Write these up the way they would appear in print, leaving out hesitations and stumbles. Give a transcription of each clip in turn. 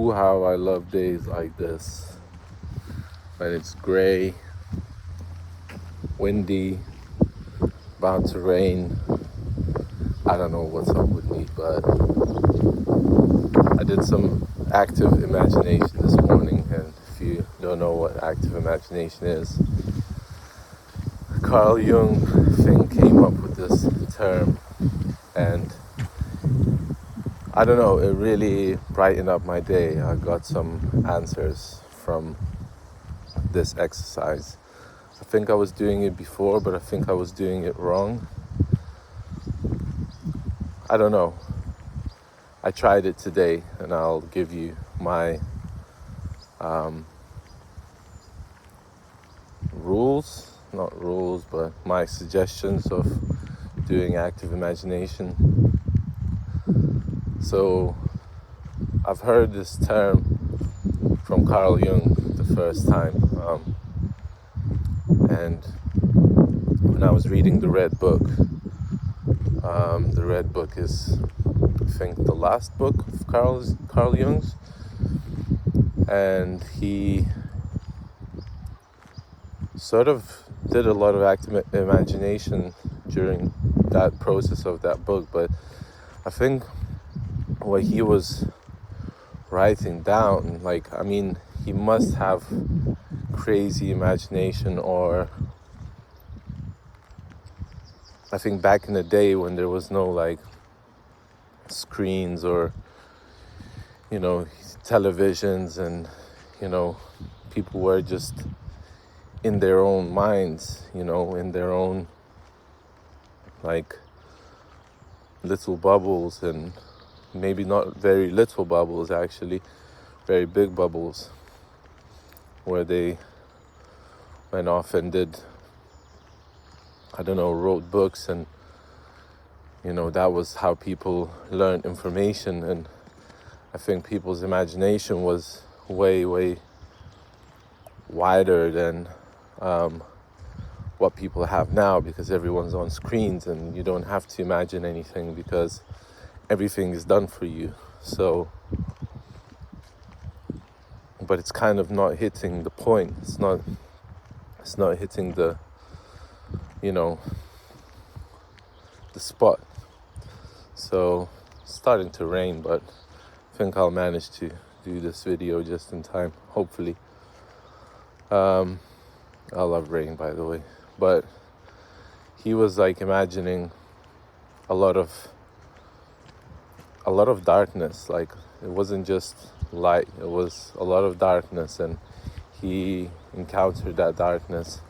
Ooh, how I love days like this. When it's gray, windy, about to rain. I don't know what's up with me, but I did some active imagination this morning, and if you don't know what active imagination is, Carl Jung, I think, came up with this term, and I don't know, it really brightened up my day. I got some answers from this exercise. I think I was doing it before, but I think I was doing it wrong. I don't know. I tried it today, and I'll give you my not rules, but my suggestions of doing active imagination. So I've heard this term from Carl Jung the first time, and when I was reading the Red Book, the Red Book is, I think, the last book of Carl Jung's, and he sort of did a lot of active imagination during that process of that book, but I think what he was writing down, he must have crazy imagination, or I think back in the day when there was no screens or televisions, and people were just in their own minds, in their own little bubbles, and maybe not very little bubbles, actually very big bubbles, where they went off and did, wrote books, and that was how people learned information. And I think people's imagination was way wider than what people have now, because everyone's on screens and you don't have to imagine anything because everything is done for you. So, but it's kind of not hitting the point. It's not hitting the the spot. So it's starting to rain, but I think I'll manage to do this video just in time, hopefully. I love rain, by the way. But he was imagining a lot of darkness. It wasn't just light, it was a lot of darkness, and he encountered that darkness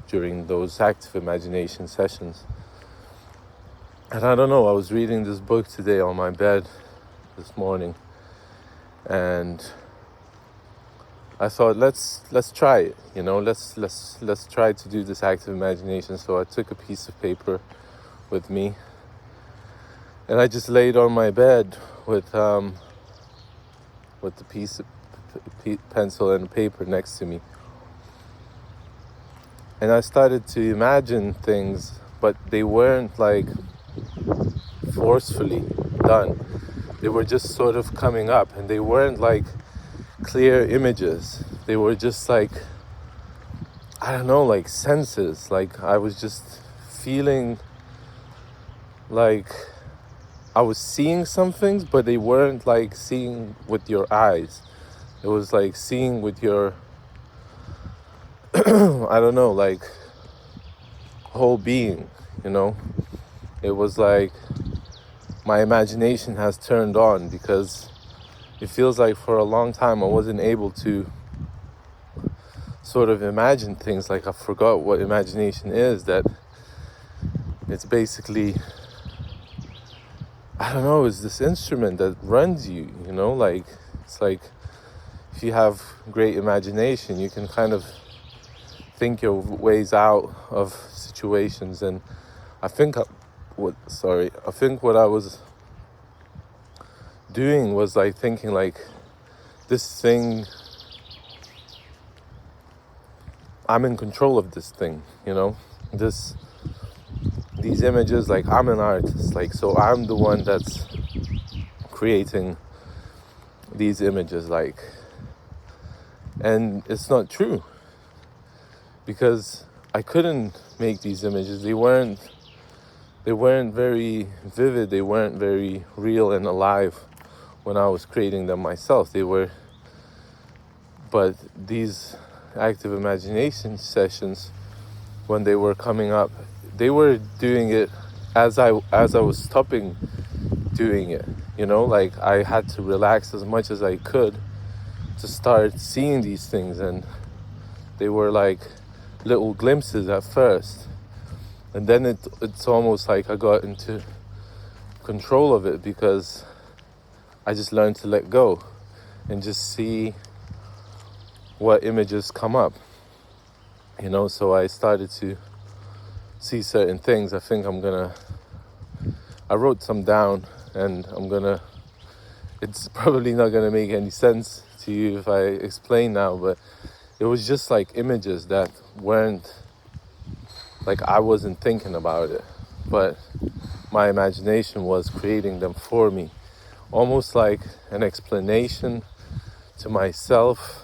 during those active imagination sessions. And I don't know, I was reading this book today on my bed this morning, and I thought, let's try it, let's try to do this active imagination. So I took a piece of paper with me, and I just laid on my bed with the piece of pencil and paper next to me, and I started to imagine things, but they weren't forcefully done. They were just sort of coming up, and they weren't clear images. They were just senses. I was just feeling I was seeing some things, but they weren't seeing with your eyes. It was seeing with your whole being, It was my imagination has turned on, because it feels for a long time I wasn't able to sort of imagine things. I forgot what imagination is, that it's basically, it's this instrument that runs you, it's if you have great imagination, you can kind of think your ways out of situations. And I think what I was doing was thinking this thing, I'm in control of this thing, these images, I'm an artist, so I'm the one that's creating these images, like, and it's not true, because I couldn't make these images. They weren't very vivid, they weren't very real and alive when I was creating them myself. But these active imagination sessions, when they were coming up, they were doing it as I was stopping doing it, like I had to relax as much as I could to start seeing these things. And they were like little glimpses at first, and then it's almost like I got into control of it, because I just learned to let go and just see what images come up, so I started to see certain things. I think I wrote some down, and it's probably not gonna make any sense to you if I explain now, but it was just like images that weren't, like, I wasn't thinking about it, but my imagination was creating them for me, almost like an explanation to myself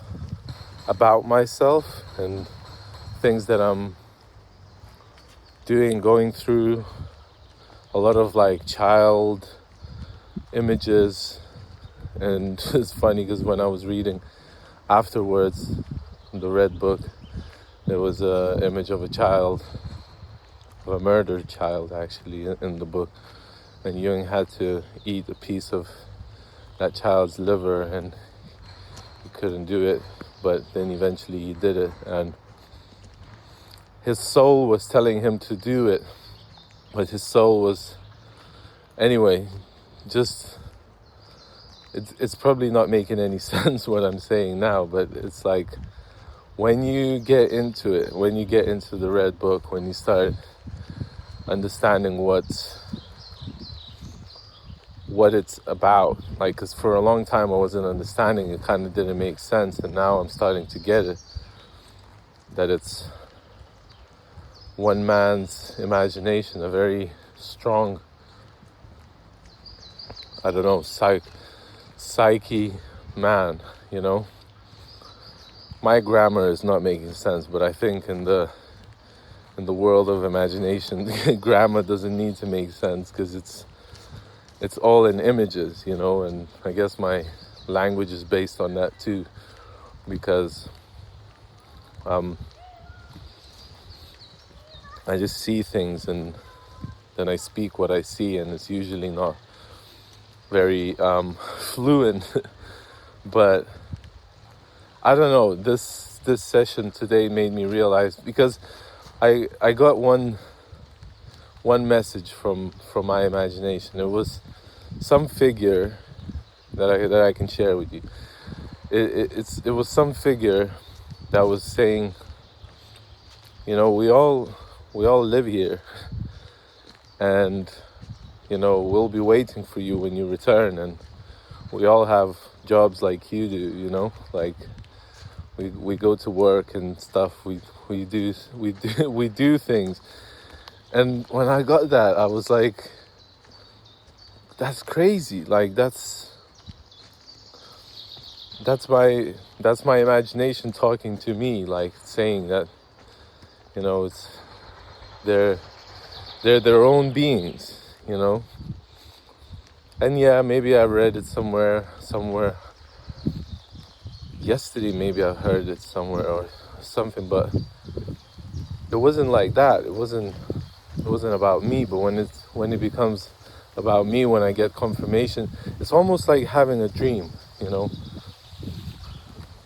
about myself and things that I'm going through. A lot of like child images. And it's funny because when I was reading afterwards the Red Book, there was an image of a murdered child actually in the book, and Jung had to eat a piece of that child's liver, and he couldn't do it, but then eventually he did it, and his soul was telling him to do it, but his soul was, anyway, just, it's probably not making any sense what I'm saying now, but it's like, when you get into it, when you get into the Red Book, when you start understanding what it's about, like, because for a long time I wasn't understanding, it kind of didn't make sense, and now I'm starting to get it, that it's one man's imagination, a very strong, I don't know, psyche man, My grammar is not making sense, but I think in the world of imagination, grammar doesn't need to make sense, because it's all in images, and I guess my language is based on that too, because I just see things and then I speak what I see, and it's usually not very fluent, but I don't know, this session today made me realize, because I got one message from my imagination. It was some figure that I can share with you. It was some figure that was saying, we all live here, and we'll be waiting for you when you return, and we all have jobs like you do, like we go to work and stuff, we do things. And when I got that, I was like, that's crazy. Like, that's my imagination talking to me, like saying that, it's they're their own beings, And yeah, maybe I read it somewhere yesterday, maybe I heard it somewhere or something, but it wasn't like that. It wasn't about me. But when it becomes about me, when I get confirmation, it's almost like having a dream,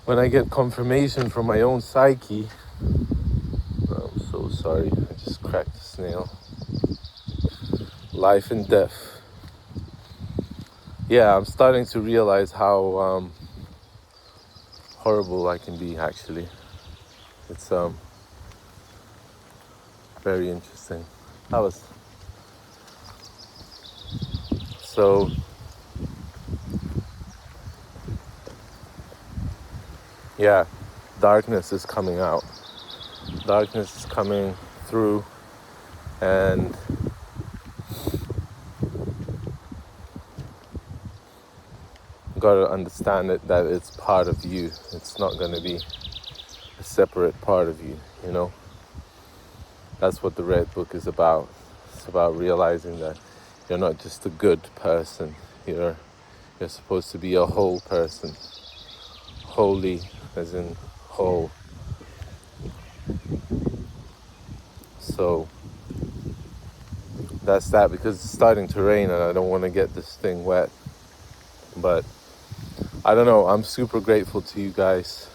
When I get confirmation from my own psyche. I'm so sorry, I just cracked a snail. Life and death. Yeah, I'm starting to realize how horrible I can be, actually. It's very interesting. So yeah, darkness is coming out. Darkness is coming through, and got to understand it, that it's part of you. It's not going to be a separate part of you, you know. That's what the Red Book is about. It's about realizing that you're not just a good person. You're supposed to be a whole person. Holy as in whole. So that's that, because it's starting to rain and I don't want to get this thing wet. But I don't know, I'm super grateful to you guys,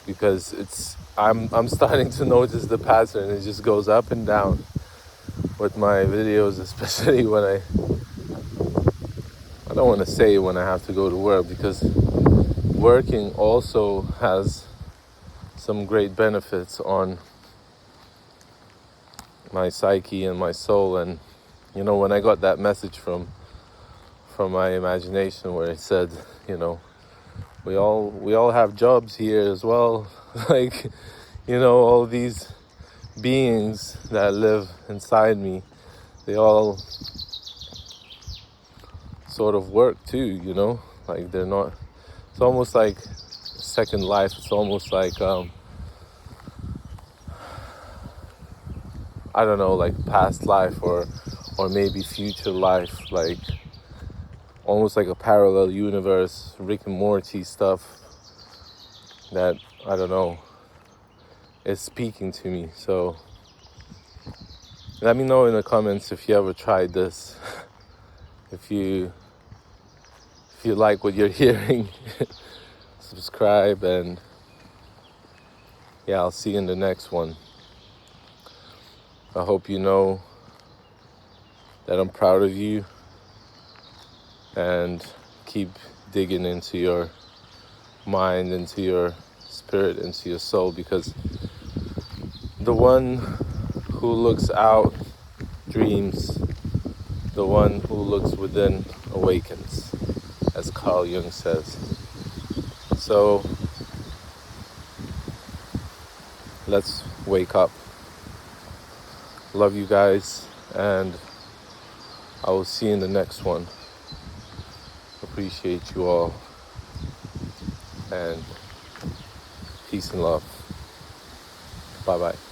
because I'm starting to notice the pattern. It just goes up and down with my videos, especially when I don't want to say when I have to go to work, because working also has some great benefits on my psyche and my soul. And you know, when I got that message from my imagination where it said, you know, we all have jobs here as well, like, you know, all these beings that live inside me, they all sort of work too, you know, like they're not, it's almost like second life. It's almost like I don't know, like past life or maybe future life, like almost like a parallel universe, Rick and Morty stuff that, I don't know, is speaking to me. So let me know in the comments if you ever tried this, if you like what you're hearing. Subscribe, and yeah, I'll see you in the next one. I hope you know that I'm proud of you, and keep digging into your mind, into your spirit, into your soul, because the one who looks out dreams, the one who looks within awakens, as Carljung says. So let's wake up. Love you guys, and I will see you in the next one. Appreciate you all, and peace and love. Bye-bye.